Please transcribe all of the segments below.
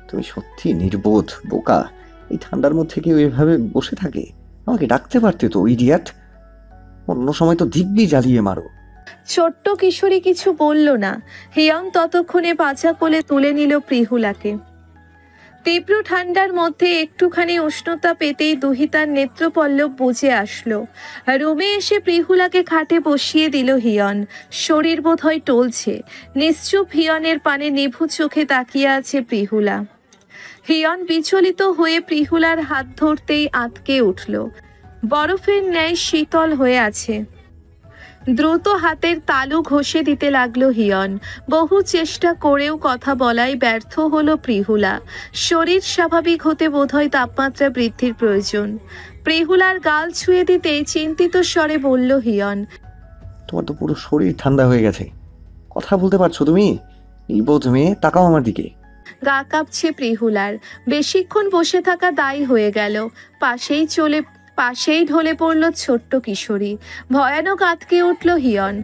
তুমি সত্যি নির্বোধ, বোকা। এই ঠান্ডার মধ্যে কেউ এভাবে বসে থাকে? আমাকে ডাকতে পারতে তো, ইডিয়াট। অন্য সময় তো দিব্যি জ্বালিয়ে মারো। ছোট্ট কিশোরী কিছু বলল না। হিয়ং ততক্ষণে পাছা কোলে তুলে নিল প্রিহুলাকে। তীব্র ঠান্ডার মধ্যে একটুখানি উষ্ণতা পেতেই দুহিতার নেত্রপল্লব বুঝে আসলো। রুমে এসে প্রিহুলাকে খাটে বসিয়ে দিল হিয়ন। শরীর বোধহয় টলছে। নিশ্চুপ হিয়নের পানে নিভু চোখে তাকিয়ে আছে প্রিহুলা। হিয়ন বিচলিত হয়ে প্রিহুলার হাত ধরতেই আটকে উঠল। বরফের ন্যায় শীতল হয়ে আছে। দ্রুত হাতের তালু ঘষে দিতে লাগলো হিয়ন। বহু চেষ্টা করেও কথা বলায় ব্যর্থ হলো প্রিহুলা। শরীর স্বাভাবিক হতে বোধহয় তাপমাত্রা বৃদ্ধির প্রয়োজন। প্রিহুলার গাল ছুঁয়ে দিতেই চিন্তিত স্বরে বলল হিয়ন, তোমার তো পুরো শরীর ঠান্ডা হয়ে গেছে। কথা বলতে পারছো তুমি? নির্বোধ মেয়ে, তাকাও আমার দিকে। গা কাঁপছে প্রিহুলার। বেশিক্ষণ বসে থাকা দায়ী হয়ে গেল। পাশেই ঢলে পড়ল ছোট্ট কিশোরী। ভয়ানক আঁতকে উঠল হিয়ন।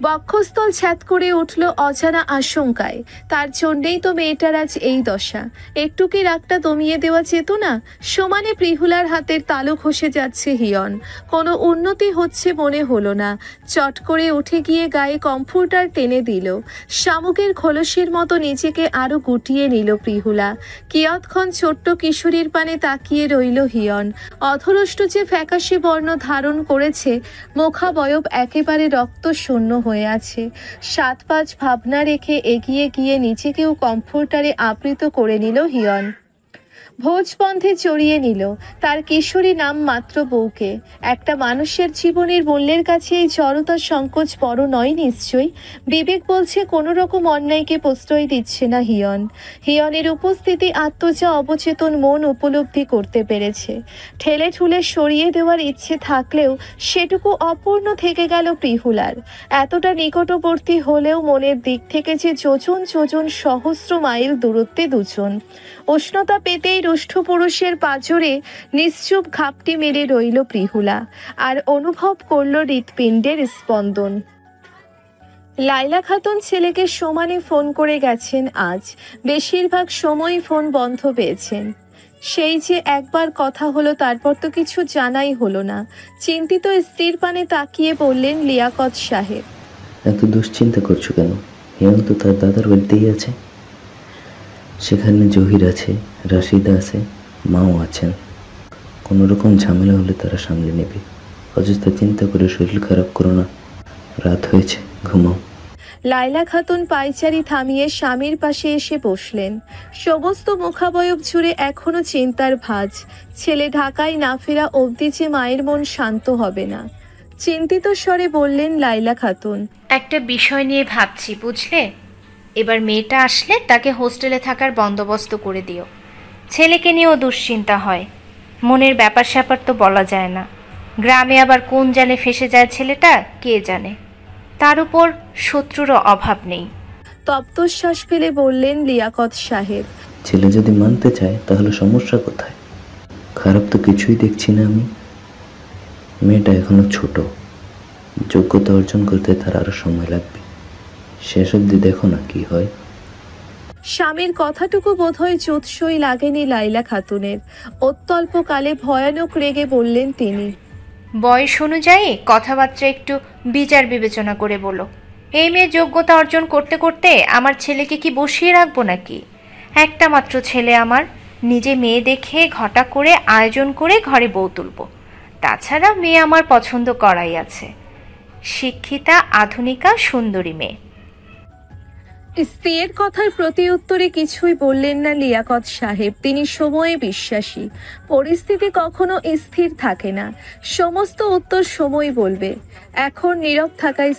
বক্ষস্থল ছ্যাদ করে উঠল অজানা আশঙ্কায়। তার জন্যেই তো মেয়েটার আজ এই দশা। একটু কি রাগটা দমিয়ে দেওয়া যেত না? সমানে প্রিহুলার হাতের তালু খসে যাচ্ছে হিয়ন। কোনো উন্নতি হচ্ছে মনে হলো না। চট করে উঠে গিয়ে গায়ে কমফোর্টার টেনে দিল। শামুকের খোলসের মতো নিজেকে আরো গুটিয়ে নিল প্রিহুলা। কিয়ৎক্ষণ ছোট্ট কিশোরীর পানে তাকিয়ে রইল হিয়ন। অধরষ্ট যে ফ্যাকাশে বর্ণ ধারণ করেছে, মুখাবয়ব একেবারে রক্ত শূন্য হয়ে আছে। 7-5 ভাবনা রেখে এগিয়ে গিয়ে নিজেকেও কমফোর্টারে আবৃত করে নিল হিয়ন। ভোজবন্ধে চড়িয়ে নিল তার কিশোরী নাম মাত্র বউকে। একটা মানুষের জীবনের মূল্যের কাছে এই জড়তা সংকোচ বড় নয় নিশ্চয়ই। বিবেক বলছে কোনো রকম অন্যায়কে প্রশ্রয় দিচ্ছে না হিয়ন। হিয়নের উপস্থিতি আত্মজা অবচেতন মন উপলব্ধি করতে পেরেছে। ঠেলে ঠুলে সরিয়ে দেওয়ার ইচ্ছে থাকলেও সেটুকু অপূর্ণ থেকে গেল প্রিহুলার। এতটা নিকটবর্তী হলেও মনের দিক থেকে যে যোজন যোজন সহস্র মাইল দূরত্বে দুজন। উষ্ণতা পেতেই রুষ্ঠ পুরুষের পাঁজরে নিশ্চুপ ঘাপটি মেরে রইল প্রিহুলা, আর অনুভব করল হৃৎপিণ্ডের স্পন্দন। লাইলা খাতুন ছেলেকে সমানে ফোন করে গেছেন আজ। বেশিরভাগ সময়ই ফোন বন্ধ পেয়েছেন। সেই যে একবার কথা হলো, তারপর তো কিছু জানাই হলো না। চিন্তিত স্ত্রীর পানে তাকিয়ে বললেন লিয়াকত সাহেব, এত দুশ্চিন্তা করছো কেন? হিয়ন তো তার দাদার বাড়িতেই আছে। সেখানে জহির আছে, রাশিদা আছে, মাও আছেন। কোনো রকম ঝামেলা হলে তারা সামলে নেবে। অযথা চিন্তা করে শরীর খারাপ করো না। রাত হয়েছে, ঘুমাও। লাইলা খাতুন পায়চারি থামিয়ে স্বামীর পাশে এসে বসলেন। সমস্ত মুখাবয়ব জুড়ে এখনো চিন্তার ভাঁজ। ছেলে ঢাকায় না ফেরা অবধি যে মায়ের মন শান্ত হবে না। চিন্তিত স্বরে বললেন লাইলা খাতুন, একটা বিষয় নিয়ে ভাবছি, বুঝলে? এবার মেয়েটা আসলে তাকে হোস্টেলে থাকার বন্দোবস্ত করে দিও। ছেলেকে নিয়েও দুশ্চিন্তা হয়। মনের ব্যাপার স্যাপার তো বলা যায় না। গ্রামে আবার কোন জালে ফেসে যায় ছেলেটা, কে জানে। তার উপর শত্রুরও অভাব নেই। তপ্তশ্বাস ফেলে বললেন লিয়াকত সাহেব, ছেলে যদি মানতে চায় তাহলে সমস্যা কোথায়? খারাপ তো কিছুই দেখছি না আমি। মেয়েটা এখনো ছোট, যোগ্যতা অর্জন করতে তার আরো সময় লাগবে। শেষ অবধি দেখো না কি হয়। স্বামীর কথাটুকু বোধহয় জুৎসই লাগেনি লাইলা খাতুনের। অত্যল্পকালে ভয়ানক রেগে বললেন তিনি, বয়স অনুযায়ী কথাবার্তা একটু বিচার বিবেচনা করে বলো। এই মেয়ে যোগ্যতা অর্জন করতে করতে আমার ছেলেকে কি বসিয়ে রাখবো নাকি? একটা মাত্র ছেলে আমার। নিজে মেয়ে দেখে ঘটা করে আয়োজন করে ঘরে বউ তুলব। তাছাড়া মেয়ে আমার পছন্দ করাই আছে। শিক্ষিতা, আধুনিকা, সুন্দরী মেয়ে। স্ত্রীর কথার প্রতি উত্তরে কিছুই বললেন না লিয়াকত সাহেব। তিনি সময়ে বিশ্বাসী। পরিস্থিতি কখনো স্থির থাকে না। সমস্ত উত্তর সময় বলবে। এখন নীরব থাকাই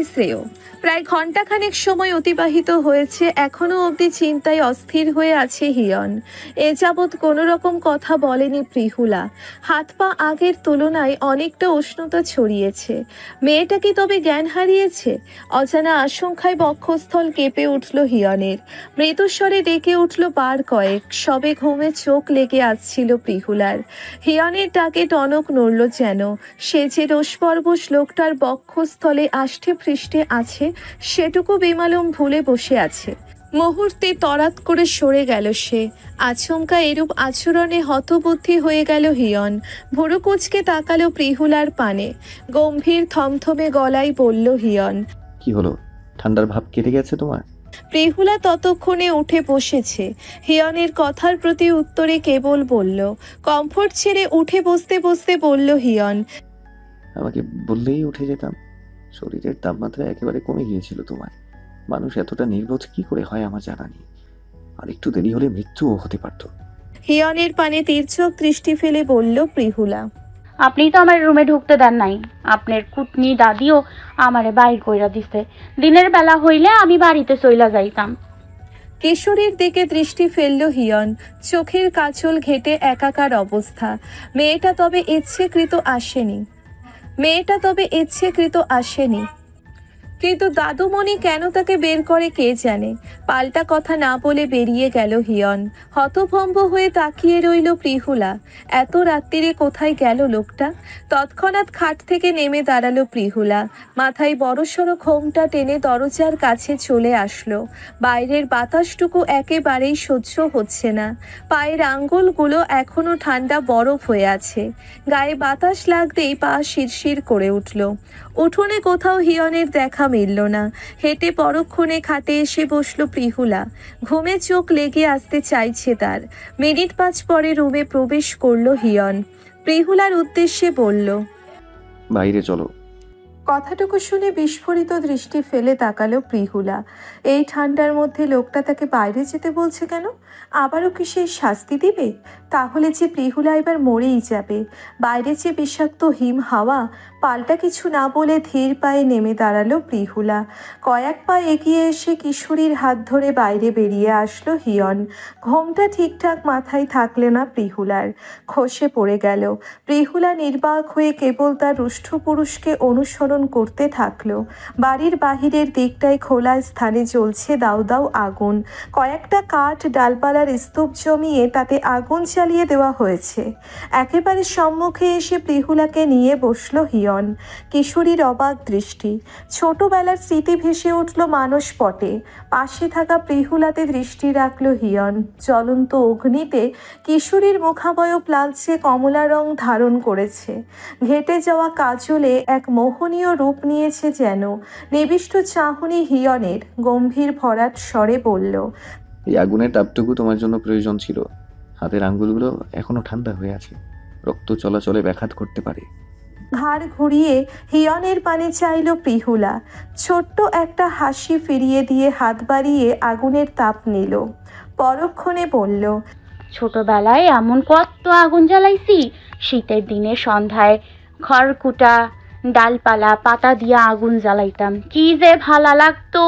শ্রেয়। প্রায় ঘণ্টাখানেক সময় অতিবাহিত হয়েছে। এখনো অবধি চিন্তায় অস্থির হয়ে আছে হিয়ন। এ যাবৎ কোনো রকম কথা বলেনি প্রিহুলা। হাত পা আগের তুলনায় অনেকটা উষ্ণতা ছড়িয়েছে। মেয়েটা কি তবে জ্ঞান হারিয়েছে? অজানা আশঙ্কায় বক্ষস্থল কেঁপে উঠল হিয়নের। মৃদুস্বরে ডেকে উঠল বার কয়েক। সবে ঘুমে চোখ লেগে আসছিল প্রিহুলার। হিয়নের ডাকে টনক নড়ল যেন। সে যে রোষপর্বশ লোকটার বক্ষস্থলে আষ্টে পৃষ্ঠে আছে সেটুকু বেমালুম ভুলে বসে আছে। মুহূর্তে তড়াৎ করে সরে গেল সে। আচমকা এরূপ আচরণে হতবুদ্ধি হয়ে গেল হিয়ন। ভুরু কুঁচকে তাকালো প্রিহুলার পানে। গম্ভীর থমথমে গলায় বলল হিয়ন। কি হলো, ঠান্ডার ভাব কেটে গেছে তোমার? প্রিহুলা ততক্ষণে উঠে বসেছে। হিয়নের কথার প্রতি উত্তরে কেবল বলল। কমফোর্ট ছেড়ে উঠে বসতে বসতে বলল হিয়ন। আমাকে বললেই উঠে যেতাম। শরীরের তাপমাত্রা একেবারে কমে গিয়েছিল তোমার। মানুষ এতটা নির্বোধ কি করে হয় আমার জানা নেই। আর একটু দেরি হলে মৃত্যুও হতে পারত। হিয়নের পানে তীর্যক দৃষ্টি ফেলে বলল প্রিহুলা। আপনি তো আমার রুমে ঢুকতে দেন নাই। আপনার কুটনি দাদিও আমারে বাইর কইরা দিছে। দিনের বেলা হইলে আমি বাড়িতে চইলা যাইতাম। কিশোরীর দিকে দৃষ্টি ফেলল হিয়ন। চোখের কাজল ঘেটে একাকার অবস্থা। মেয়েটা তবে ইচ্ছেকৃত আসেনি। কিন্তু দাদুমণি কেন তাকে বের করে কে জানে। পাল্টা কথা না বলে বেরিয়ে গেল হিয়ন। হতভম্ব হয়ে তাকিয়ে রইল প্রিহুলা। এত রাত্রিরে কোথায় গেল লোকটা? তৎক্ষণাৎ খাট থেকে নেমে দাঁড়ালো প্রিহুলা। মাথায় বড়সড় ঘোমটা টেনে দরজার কাছে চলে আসলো। বাইরের বাতাসটুকু একেবারেই সহ্য হচ্ছে না। পায়ের আঙ্গুলগুলো এখনো ঠান্ডা বরফ হয়ে আছে। গায়ে বাতাস লাগতেই পা শিরশির করে উঠল। উঠোনে কোথাও হিয়নের দেখা মিলল না। হেঁটে পরক্ষণে খাটে এসে বসলো প্রিহুলা। ঘুমে চোখ লেগে আসতে চাইছে তার। মিনিট 5 পরে রুমে প্রবেশ করলো হিয়ন। প্রিহুলার উদ্দেশ্যে বলল। বাইরে চলো। কথাটুকু শুনে বিস্ফোরিত দৃষ্টি ফেলে তাকালো প্রিহুলা। এই ঠান্ডার মধ্যে লোকটা তাকে বাইরে যেতে বলছে কেন? আবারও কি সেই শাস্তি দিবে? তাহলে যে প্রিহুলা এবার মরেই যাবে। বাইরে যে বিষাক্ত হিম হাওয়া। পাল্টা কিছু না বলে ধীর পায়ে নেমে দাঁড়ালো প্রিহুলা। কয়েক পা এগিয়ে এসে কিশোরীর হাত ধরে বাইরে বেরিয়ে আসলো হিয়ন। ঘোমটা ঠিকঠাক মাথায় থাকলে না প্রিহুলার। খসে পড়ে গেল। প্রিহুলা নির্বাক হয়ে কেবল তার রুষ্ট পুরুষকে অনুসরণ করতে থাকলো। বাড়ির বাহিরের দিকটায় খোলা স্থানে জ্বলছে দাউ দাউ আগুন। কয়েকটা কাঠ ডালপালার স্তূপ জমিয়ে তাতে আগুন জ্বালিয়ে দেওয়া হয়েছে। একেবারে সম্মুখে এসে প্রিহুলাকে নিয়ে বসল হিয়ন। কিশোরীর অবাক দৃষ্টি। ছোটবেলার স্মৃতি ভেসে উঠল মানসপটে। পাশে থাকা প্রিহুলাতে দৃষ্টি রাখল হিয়ন। জ্বলন্ত অগ্নিতে কিশোরীর মুখাবয়ব লালচে কমলা রং ধারণ করেছে। ঘেটে যাওয়া কাজলে এক মোহনীয় রূপ নিয়েছে যেন। নিবিষ্ট চাহনি হিয়নের। গম্ভীর ভরাট স্বরে বলল। এই আগুনের তাপটুকু তোমার জন্য প্রয়োজন ছিল। হাতের আঙ্গুলগুলো এখনো ঠান্ডা হয়ে আছে। রক্ত চলাচলে ব্যাঘাত করতে পারে। ঘাড় ঘুরিয়ে হিয়নের পানে চাইল প্রিহুলা। ছোট্ট একটা হাসি ফিরিয়ে দিয়ে হাত বাড়িয়ে আগুনের তাপ নিল। পরক্ষণে বলল। ছোটবেলায় এমন কত আগুন জ্বালাইছি। শীতের দিনে সন্ধ্যায় খড়কুটা ডালপালা পাতা দিয়া আগুন জ্বালাইতাম। কি যে ভালো লাগতো।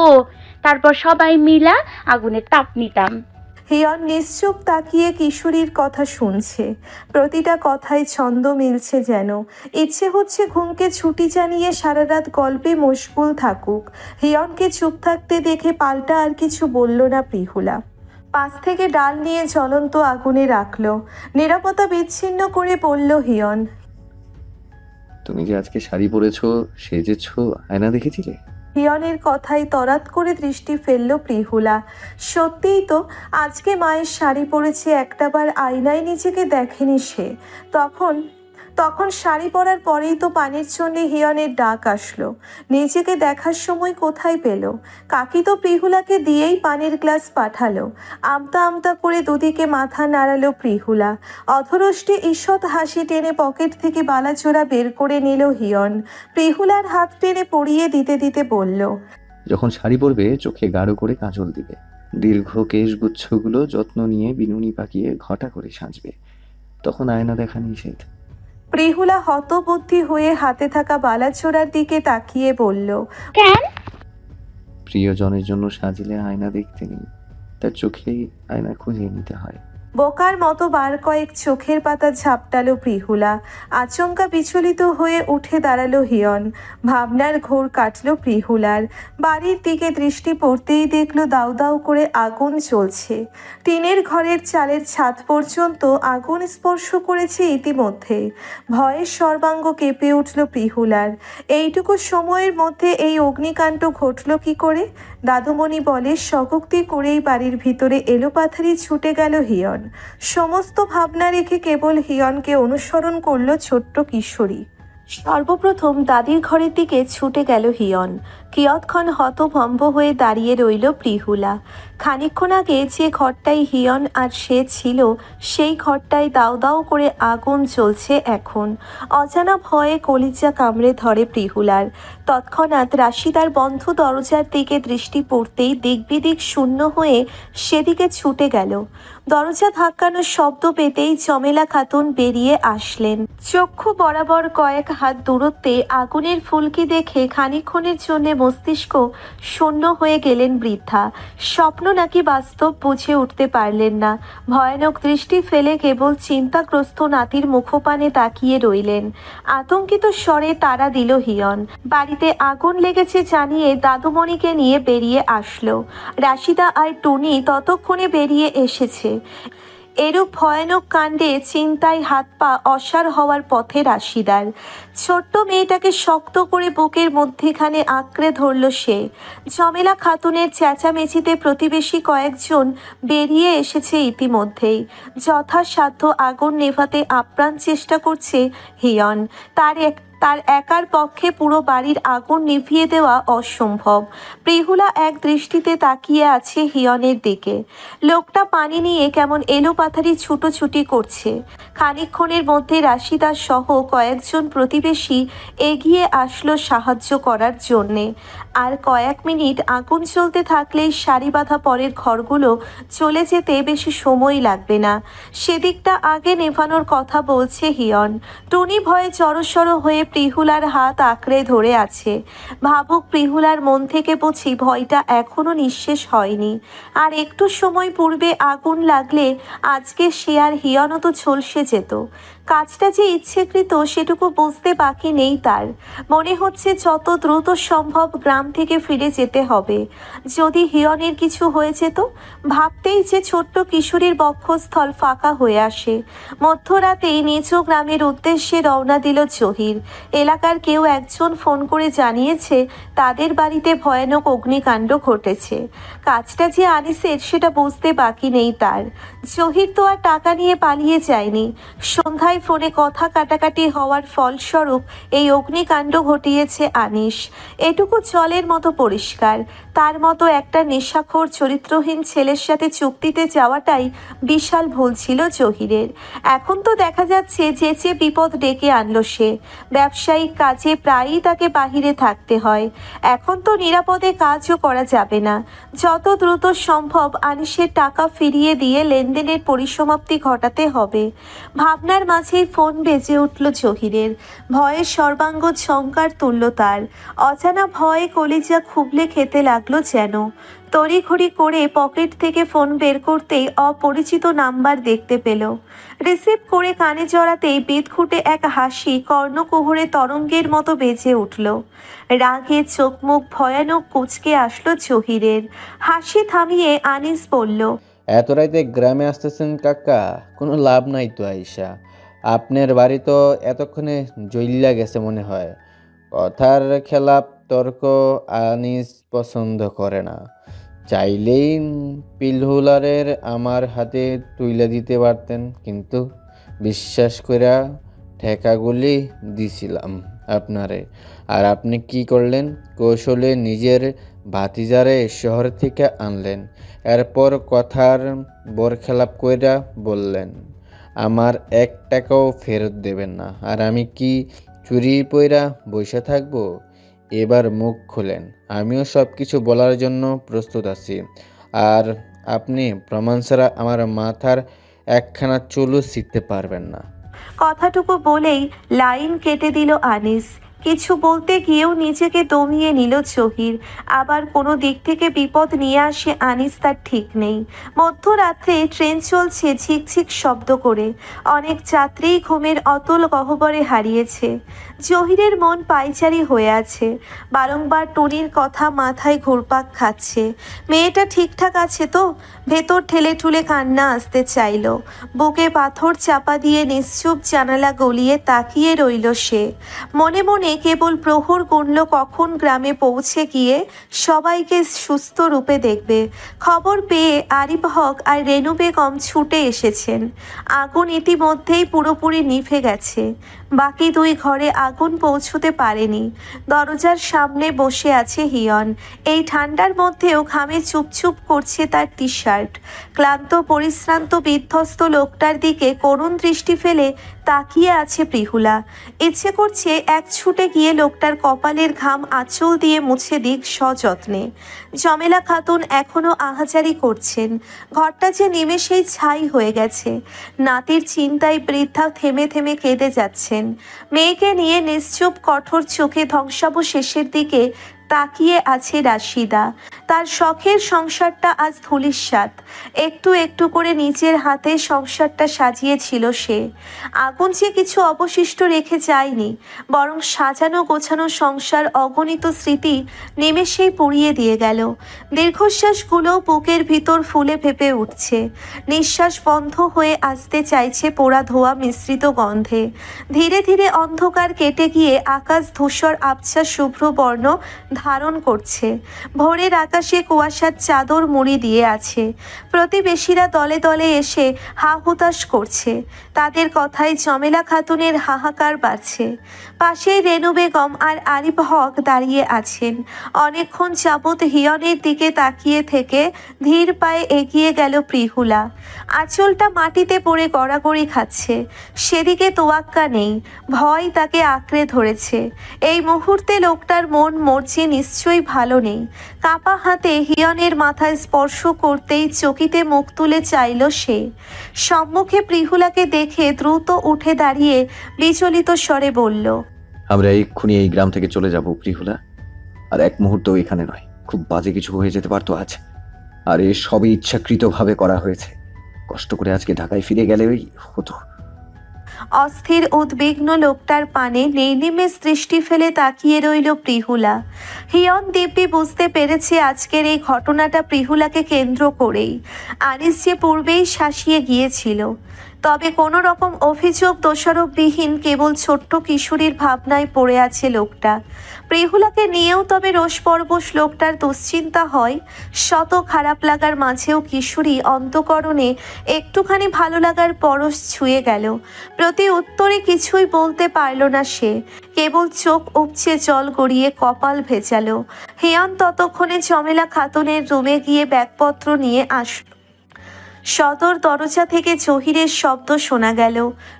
তারপর সবাই মিলা আগুনের তাপ নিতাম। হিয়ন নিশ্চুপ তাকিয়ে কিশোরীর কথা শুনছে। প্রতিটা কথায় ছন্দ মিলছে যেন। ইচ্ছে হচ্ছে ঘুমকে ছুটি জানিয়ে সারা রাত গল্পে মশগুল থাকুক। হিয়নকে চুপ থাকতে দেখে পাল্টা আর কিছু বলল না প্রিহুলা। পাশ থেকে ডাল নিয়ে জ্বলন্ত আগুনে রাখলো। নিরাপত্তা বিচ্ছিন্ন করে বলল হিয়ন। তুমি যে আজকে শাড়ি পরেছো, সেজেছো, আয়না দেখেছিলে? হিয়নের কথায় তরাত করে দৃষ্টি ফেলল প্রিহুলা। সত্যিই তো, আজকে মায়ের শাড়ি পরেছে, একটাবার আয়নায় নিজেকে দেখেনি সে। তখন শাড়ি পরার পরেই তো পানির জন্যে হিয়নের ডাক আসলো। নিজেকে দেখার সময় কোথায় পেল? কাকি তো প্রিহুলাকে দিয়েই পানির গ্লাস পাঠালো। আমতা আমতা করে দুদিকে মাথা নাড়ালো প্রিহুলা। অধরষ্টে ঈষৎ হাসি টেনে পকেট থেকে বালাচোরা বের করে নিল হিয়ন। প্রিহুলার হাত টেনে পরিয়ে দিতে দিতে বলল। যখন শাড়ি পরবে চোখে গাঢ় করে কাজল দিবে। দীর্ঘ কেশগুচ্ছগুলো যত্ন নিয়ে বিনুনি পাকিয়ে ঘটা করে সাজবে। তখন আয়না দেখা নিষেধ। প্রিহুলা হতবুদ্ধি হয়ে হাতে থাকা বালাচোরার দিকে তাকিয়ে বলল। কেন? প্রিয়জনের জন্য সাজলে আয়না দেখতে নেই, তার চোখেই আয়না খুঁজে নিতে হয়। বোকার মতো বার কয়েক চোখের পাতা ঝাপটালো প্রিহুলা। আচমকা বিচলিত হয়ে উঠে দাঁড়ালো হিয়ন। ভাবনার ঘোর কাটল প্রিহুলার। বাড়ির দিকে দৃষ্টি পড়তেই দেখল দাউ দাউ করে আগুন জ্বলছে। টিনের ঘরের চালের ছাদ পর্যন্ত আগুন স্পর্শ করেছে ইতিমধ্যে। ভয়ে সর্বাঙ্গ কেঁপে উঠল প্রিহুলার। এইটুকু সময়ের মধ্যে এই অগ্নিকাণ্ড ঘটল কি করে? দাদুমণি বলে শগক্তি করেই বাড়ির ভিতরে এলোপাথারি ছুটে গেল হিয়ন। সমস্ত ভাবনা রেখে কেবল হিয়নকে অনুসরণ করল ছোট্ট কিশোরী। সর্বপ্রথম দাদির ঘরের দিকে ছুটে গেল হিয়ন। কিয়ৎক্ষণ হতভম্ব হয়ে দাঁড়িয়ে রইল প্রিহুলা। খানিকক্ষণ আগে যে ঘরটায় হিয়ন আর সে ছিল, সেই ঘরটায় দাউ দাউ করে আগুন জ্বলছে এখন। অজানা ভয়ে কলিজা কামড়ে ধরে প্রিহুলার। তৎক্ষণাৎ রাশিদার বন্ধ দরজার দিকে দৃষ্টি পড়তেই দিকবিদিক শূন্য হয়ে সেদিকে ছুটে গেল। দরজা ধাক্কানোর শব্দ পেতেই জমেলা খাতুন বেরিয়ে আসলেন। চক্ষু বরাবর কয়েক হাত দূরত্বে আগুনের ফুলকি দেখে খানিকক্ষণের জন্য মস্তিষ্ক শূন্য হয়ে গেলেন বৃদ্ধা। স্বপ্ন নাকি বাস্তব বুঝে উঠতে পারলেন না। ভয়ানক দৃষ্টি ফেলে কেবল চিন্তাগ্রস্ত নাতির মুখপানে তাকিয়ে রইলেন। আতঙ্কিত স্বরে তাড়া দিল হিয়ন। বাড়িতে আগুন লেগেছে জানিয়ে দাদুমণিকে নিয়ে বেরিয়ে আসলো। রাশিদা আর টুনি ততক্ষণে বেরিয়ে এসেছে। এরূপ ভয়ানক কাণ্ডে চিন্তায় হাত পা অসাড় হওয়ার পথে রাশিদার। ছোট্ট মেয়েটাকে শক্ত করে বুকের মধ্যেখানে আঁকড়ে ধরল সে। জমেলা খাতুনের চেঁচামেচিতে প্রতিবেশী কয়েকজন বেরিয়ে এসেছে ইতিমধ্যেই। যথাসাধ্য আগুন নেভাতে আপ্রাণ চেষ্টা করছে হিয়ন। তার একার পক্ষে পুরো বাড়ির আগুন নিভিয়ে দেওয়া অসম্ভব। প্রিহুলা এক দৃষ্টিতে তাকিয়ে আছে হিয়নের দিকে। লোকটা পানি নিয়ে কেমন এলোপাথারি ছুটোছুটি করছে। খানিকক্ষণের মধ্যে রাশিদা সহ কয়েকজন প্রতিবেশী এগিয়ে আসলো সাহায্য করার জন্যে। আর কয়েক মিনিট আগুন চলতে থাকলেই সারি বাঁধা পরের ঘরগুলো চলে যেতে বেশি সময় লাগবে না। সেদিকটা আগে নেভানোর কথা বলছে হিয়ন। টুনি ভয়ে জড়সড় হয়ে প্রিহুলার হাত আঁকড়ে ধরে আছে। ভাবুক প্রিহুলার মন থেকে বুঝি ভয়টা এখনো নিঃশেষ হয়নি। আর একটু সময় পূর্বে আগুন লাগলে আজকে সে আর হিয়নও তো ঝলসে যেত। কাজটা যে ইচ্ছেকৃত সেটুকু বুঝতে বাকি নেই তার। মনে হচ্ছে যত দ্রুত সম্ভব গ্রাম থেকে ফিরে যেতে হবে। যদি হিয়নের কিছু হয়ে যেত, ভাবতেই যে ছোট্ট কিশোরীর বক্ষস্থল ফাঁকা হয়ে আসে। মধ্যরাতেই নিজ গ্রামের উদ্দেশ্যে রওনা দিল জহির। এলাকার কেউ একজন ফোন করে জানিয়েছে তাদের বাড়িতে ভয়ানক অগ্নিকাণ্ড ঘটেছে। কাজটা যে আনিসের সেটা বুঝতে বাকি নেই তার। জহির তো আর টাকা নিয়ে পালিয়ে যায়নি। সন্ধ্যায় ফোনে কথা কাটাকাটি হওয়ার ফলস্বরূপ এই অগ্নিকাণ্ড ঘটিয়েছে আনিস। এটুকু জলের মতো পরিষ্কার। তার মতো একটা নেশাখোর চরিত্রহীন ছেলের সাথে চুক্তিতে যাওয়াটাই বিশাল ভুল ছিল জহিরের। এখন তো দেখা যাচ্ছে যে বিপদ ডেকে আনলো সে। ব্যবসায়িক কাজে প্রায়ই তাকে বাহিরে থাকতে হয়। এখন তো নিরাপদে কাজও করা যাবে না। যত দ্রুত সম্ভব আনিসের টাকা ফিরিয়ে দিয়ে লেনদেনের পরিসমাপ্তি ঘটাতে হবে। ভাবনার মাঝেই ফোন বেজে উঠল জহিরের। ভয়ে সর্বাঙ্গ ঝংকার তুলল তার। অজানা ভয়ে কলিজা খুবলে খেতে লাগলো যেন। তড়িঘড়ি করে পকেট থেকে ফোন বের করতেই অপরিচিত নাম্বার দেখতে পেল। রিসিভ করে কানে জড়াতেই বিদঘুটে এক হাসি কর্ণকুহরে তরঙ্গের মতো বেজে উঠল। রাগে চোখ মুখ ভয়ানক কুঁচকে আসলো জহিরের। হাসি থামিয়ে আনিস বলল, এত রাইতে গ্রামে আসতেছেন কাকা? কোনো লাভ নাই তো আইসা। আপনার বাড়ি তো এতক্ষণে জ্বলিয়া গেছে মনে হয়। কথার খেলাপ তর্ক আনিস পছন্দ করে না। চাইলেই পিলহুলারের আমার হাতে তুইলা দিতে পারতেন, কিন্তু বিশ্বাস কইরা ঠেকাগুলি দিছিলাম আপনারে। আর আপনি কি করলেন? কৌশলে নিজের ভাতিজারে শহর থেকে আনলেন। এরপর কথার বরখেলাপ কইরা বললেন আমার 1 টাকাও ফেরত দেবেন না। আর আমি কি চুরি পইরা বসে থাকবো? এবার মুখ খোলেন। আমিও সব কিছু বলার জন্য প্রস্তুত আছি। আর আপনি প্রমাণ ছাড়া আমার মাথার একখানা চুলও ছিঁড়তে পারবেন না। কথাটুকু বলেই লাইন কেটে দিল আনিস। কিছু বলতে গিয়েও নিজেকে দমিয়ে নিল জহির। আবার কোনো দিক থেকে বিপদ নিয়ে আসে আনিস তার ঠিক নেই। মধ্যরাত্রে ট্রেন চলছে ঝিকঝিক শব্দ করে, অনেক যাত্রী ঘুমের অতল গহ্বরে হারিয়েছে। জহিরের মন পায়চারি হয়ে আছে, বারংবার টুনির কথা মাথায় ঘুরপাক খাচ্ছে। মেয়েটা ঠিকঠাক আছে তো? ভেতর ঠেলে ঠুলে কান্না আসতে চাইল। বুকে পাথর চাপা দিয়ে নিশ্চুপ জানালা গলিয়ে তাকিয়ে রইল সে। মনে মনে কেবল প্রহর গুনল কখন গ্রামে পৌঁছে গিয়ে সবাইকে সুস্থ রূপে দেখবে। খবর পেয়ে আরিফ হক আর রেনু বেগম ছুটে এসেছেন। আগুন ইতিমধ্যেই পুরোপুরি নিভে গেছে, বাকি দুই ঘরে আগুন পৌঁছতে পারেনি। দরজার সামনে বসে আছে হিয়ন। এই ঠান্ডার মধ্যেও ঘামে চুপচুপ করছে তার টি শার্ট। ক্লান্ত পরিশ্রান্ত বিধ্বস্ত লোকটার দিকে করুণ দৃষ্টি ফেলে তাকিয়ে আছে প্রিহুলা। ইচ্ছে করছে এক ছুটে গিয়ে লোকটার কপালের ঘাম আঁচল দিয়ে মুছে দিক সযত্নে। জমেলা খাতুন এখনো আহাজারি করছেন। ঘরটা যে নিমেষেই ছাই হয়ে গেছে। নাতির চিন্তায় বৃদ্ধা থেমে থেমে কেঁদে যাচ্ছেন। মেয়েকে নিয়ে নিশ্চুপ কঠোর চোখে ধ্বংসাবশেষের দিকে তাকিয়ে আছে রাশিদা। তার শখের সংসারটা আজ ধূলিসাৎ। একটু একটু করে নিজের হাতে সংসারটা সাজিয়েছিল সে। আগুন যে কিছু অবশিষ্ট রেখে যায়নি, বরং সাজানো গোছানো সংসার অগণিত স্মৃতি নিমেষেই পুড়িয়ে দিয়ে গেল। দীর্ঘশ্বাসগুলো বুকের ভিতর ফুলে ফেঁপে উঠছে। নিঃশ্বাস বন্ধ হয়ে আসতে চাইছে পোড়া ধোয়া মিশ্রিত গন্ধে। ধীরে ধীরে অন্ধকার কেটে গিয়ে আকাশ ধূসর আবছা শুভ্র বর্ণ ধারণ করছে। ভোরের আকাশে কুয়াশার চাদর মুড়ি দিয়ে আছে। প্রতিবেশীরা দলে দলে এসে হা হুতাশ করছে। তাদের কথায় জমেলা খাতুনের হাহাকার বাড়ছে। পাশেই রেনু বেগম আর আরিফ হক দাঁড়িয়ে আছেন। অনেকক্ষণ যাবৎ হিয়নের দিকে তাকিয়ে থেকে ধীর পায়ে এগিয়ে গেল প্রিহুলা। আঁচলটা মাটিতে পড়ে গড়াগড়ি খাচ্ছে। সেদিকে তোয়াক্কা নেই, ভয় তাকে আঁকড়ে ধরেছে। এই মুহূর্তে লোকটার মন মরছে নিশ্চয়ই ভালো নেই। কাঁপা হাতে হিয়নের মাথায় স্পর্শ করতেই চকিতে মুখ তুলে চাইল সে। সম্মুখে প্রিহুলাকে দেখে দ্রুত উঠে দাঁড়িয়ে বিচলিত স্বরে বলল, আমরা এক্ষুনি এই গ্রাম থেকে চলে যাব প্রিহুলা। আর এক মুহূর্ত এখানে নয়, খুব বাজে কিছু হয়ে যেতে পারতো আজ। আর এ সবই ইচ্ছাকৃতভাবে করা হয়েছে। কষ্ট করে আজকে ঢাকায় ফিরে গেলেই হতো। অস্থির উদ্বিগ্ন লোকটার পানে নির্নিমেষ দৃষ্টি ফেলে তাকিয়ে রইল প্রিহুলা। হিয়ন দিব্যি বুঝতে পেরেছে আজকের এই ঘটনাটা প্রিহুলাকে কেন্দ্র করেই। আনিস যে পূর্বেই শাসিয়ে গিয়েছিল। তবে কোনো রকম অভিযোগ দোষারোপবিহীন কেবল ছোট্ট কিশোরীর ভাবনায় পড়ে আছে লোকটা। প্রিহুলাকে নিয়েও তবে রোষপরবশ লোকটার দুশ্চিন্তা হয়। শত খারাপ লাগার মাঝেও কিশোরী অন্তঃকরণে একটুখানি ভালো লাগার পরশ ছুঁয়ে গেল। প্রতি উত্তরে কিছুই বলতে পারল না সে, কেবল চোখ উপচে জল গড়িয়ে কপাল ভেজালো। হিয়ন ততক্ষণে জমেলা খাতুনের রুমে গিয়ে ব্যাগপত্র নিয়ে আসলো। সদর দরজা থেকে জহিরের শব্দ শোনা গেল।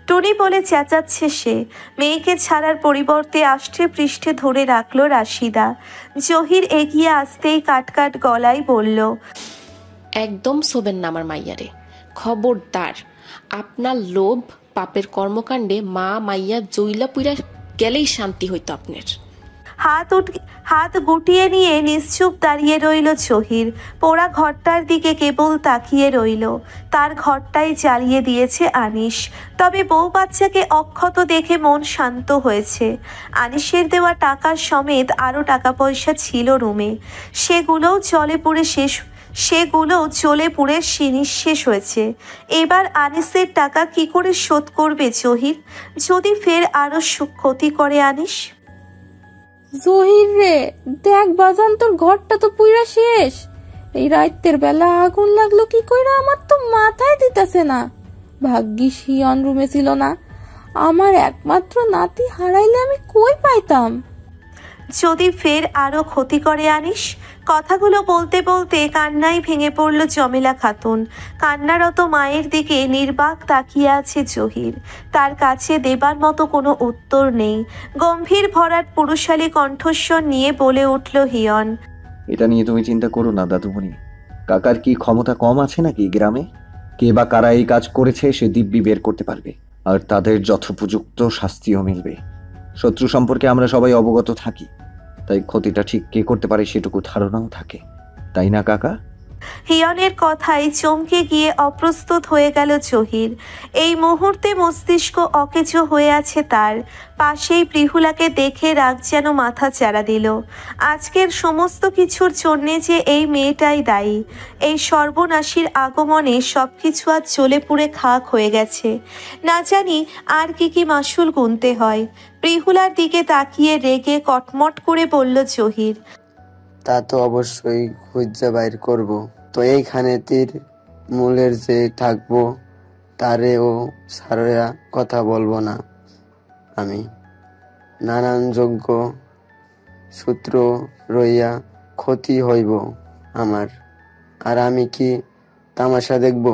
টুনি বলে চেঁচাচ্ছে সে। মেয়েকে ছাড়ার পরিবর্তে আষ্টে পৃষ্ঠে ধরে রাখল রাশিদা। জহির এগিয়ে আসতেই কাটকাট গলায় বলল, একদম শোবেন না আমার মাইয়ারে, খবরদার। আপনার লোভ পাপের কর্মকাণ্ডে মা মাইয়া জইলা পুইরা গেলেই শান্তি হইতো আপনার। হাত গুটিয়ে নিয়ে নিশ্চুপ দাঁড়িয়ে রইল জহির। পোড়া ঘরটার দিকে কেবল তাকিয়ে রইল। তার ঘরটাই জ্বালিয়ে দিয়েছে আনিস। তবে বউ বাচ্চাকে অক্ষত দেখে মন শান্ত হয়েছে। আনিসের দেওয়া টাকা সমেত আরও টাকা পয়সা ছিল রুমে। সেগুলোও চলে পুড়ে নিঃশেষ হয়েছে। এবার আনিসের টাকা কি করে শোধ করবে জহির, যদি ফের আরো ক্ষতি করে আনিস? জহির রে, দেখ বাজান, তোর ঘরটা তো পুইরা শেষ। এই রাতের বেলা আগুন লাগলো কি কইরা, আমার তো মাথায় দিতেছে না। ভাগ্যিস হিয়ন রুমে ছিল না, আমার একমাত্র নাতি হারাইলে আমি কই পাইতাম। যদি ফের আরো ক্ষতি করে আনিস? কথাগুলো বলতে বলতে কান্নায় ভেঙে পড়ল জমেলা খাতুন। কান্নারত মায়ের দিকে নির্বাক তাকিয়ে আছে জহির। তার কাছে দেবার মতো কোনো উত্তর নেই। গম্ভীর ভরাট পুরুষালী কণ্ঠস্বর নিয়ে বলে উঠল হিয়ন, এটা নিয়ে তুমি চিন্তা করো না দাদুমণি। কাকার কি ক্ষমতা কম আছে নাকি গ্রামে? কে বা কারা এই কাজ করেছে সে দিব্যি বের করতে পারবে, আর তাদের যথোপযুক্ত শাস্তিও মিলবে। শত্রু সম্পর্কে আমরা সবাই অবগত থাকি, তাই ক্ষতিটা ঠিক কে করতে পারে সেটুকু ধারণাও থাকে, তাই না কাকা? হিয়নের কথায় চমকে গিয়ে অপ্রস্তুত হয়ে গেল জহির। এই মুহূর্তে মস্তিষ্ক অকেজো হয়ে আছে তার। পাশেই প্রিহুলাকে দেখে রাগ যেন মাথা চাড়া দিল। আজকের সমস্ত কিছুর জন্যে যে এই মেয়েটাই দায়ী। এই সর্বনাশীর আগমনে সবকিছু আজ জ্বলে পুড়ে খাক হয়ে গেছে। না জানি আর কি মাসুল গুনতে হয়। প্রিহুলার দিকে তাকিয়ে রেগে কটমট করে বলল জহির, তা তো অবশ্যই খুঁজে বাইর করব। তো এইখানে তীর মূলের যে থাকবো তারেও সারয়া কথা বলবো না আমি। নানান যোগ্য সূত্র রইয়া ক্ষতি হইব আমার, আর আমি কি তামাশা দেখব?